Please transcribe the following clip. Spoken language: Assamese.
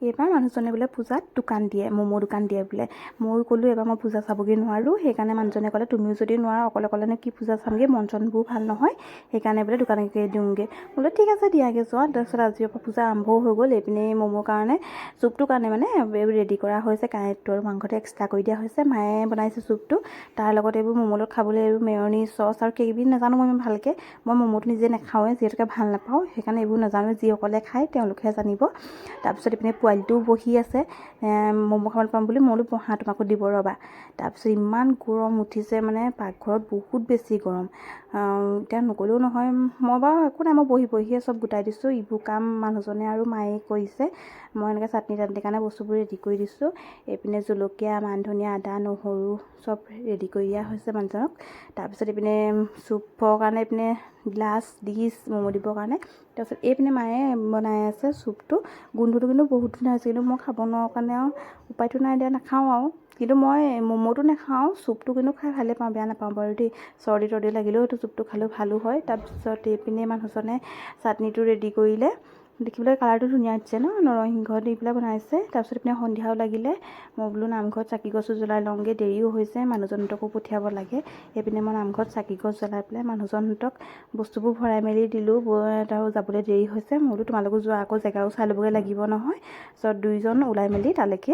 এইবাৰ মানুহজনে বোলে পূজাত দোকান দিয়ে, ম'ম' দোকান দিয়ে বোলে। ময়ো ক'লোঁ এইবাৰ মই পূজা চাবগৈ নোৱাৰোঁ। সেইকাৰণে মানুহজনে ক'লে তুমিও যদি নোৱাৰা অকলে অকলেনো কি পূজা চামগৈ, মন চনবোৰ ভাল নহয়, সেইকাৰণে বোলে দোকানকে দিওঁগৈ। বোলে ঠিক আছে দিয়াগৈ যোৱা। তাৰপিছত আজিৰ পৰা পূজা আৰম্ভও হৈ গ'ল। এইপিনে ম'ম'ৰ কাৰণে চুপটোৰ কাৰণে মানে ৰেডি কৰা হৈছে। কাঁইটটো আৰু মাংসটো এক্সট্ৰা কৰি দিয়া হৈছে। মায়ে বনাইছে চুপটো, তাৰ লগত এইবোৰ ম'ম' লগত খাবলৈ এইবোৰ মেয়নি চচ আৰু কেইবিধ নাজানো মই ইমান ভালকৈ। মই ম'ম'টো নিজে নাখাওঁৱে, যিহেতুকে ভাল নাপাওঁ, সেইকাৰণে এইবোৰ নাজানো। যিসকলে খায় তেওঁলোকেহে জানিব। তাৰপিছত ইপিনে পোৱালিটোও বহি আছে ম'ম' খাবলৈ পাম বুলি। মই বোলো বহা, তোমাকো দিব ৰ'বা। তাৰপিছত ইমান গৰম উঠিছে, মানে পাকঘৰত বহুত বেছি গৰম। এতিয়া নকলেও নহয়, মই বাৰু একো নাই, মই বহিয়ে চব গোটাই দিছোঁ। ইবোৰ কাম মানুহজনে আৰু মায়ে কৰিছে। মই এনেকৈ চাটনি কাৰণে বস্তুবোৰ ৰেডি কৰি দিছোঁ। এইপিনে জলকীয়া, মান ধনিয়া, আদা, নহৰু চব ৰেডি কৰি দিয়া হৈছে মানুহজনক। তাৰপিছত এইপিনে চুপৰ কাৰণে এইপিনে গ্লাছ ডিছ ম'ম' দিবৰ কাৰণে। তাৰপিছত এইপিনে মায়ে বনাই আছে চুপটো। গোন্ধটো কিন্তু বহুত ধুনীয়া হৈছে, কিন্তু মই খাব নোৱাৰোঁ কাৰণে আৰু উপায়টো নাই, দিয়া নাখাওঁ আৰু। কিন্তু মই ম'ম'টো নাখাওঁ, চুপটো কিন্তু খাই ভালেই পাওঁ, বেয়া নাপাওঁ বাৰু দেই। চৰ্দি তৰ্দি লাগিলেও সেইটো চুপটো খালেও ভালো হয়। তাৰপিছত এইপিনে মানুহজনে চাটনিটো ৰেডি কৰিলে। দেখিবলৈ কালাৰটো ধুনীয়া দিছে ন, নৰসিংহ দি পেলাই বনাইছে। তাৰপিছত এইপিনে সন্ধিয়াও লাগিলে। মই বোলো নামঘৰত চাকি গছো জ্বলাই লওঁগৈ, দেৰিও হৈছে, মানুহজনহঁতকো পঠিয়াব লাগে। এইপিনে মই নামঘৰত চাকি গছ জ্বলাই পেলাই মানুহজনহঁতক বস্তুবোৰ ভৰাই মেলি দিলোঁ। আৰু যাবলৈ দেৰি হৈছে। মই বোলো তোমালোকো যোৱা, আকৌ জেগাও চাই ল'বগৈ লাগিব নহয়। তাৰপিছত দুইজন ওলাই মেলি তালৈকে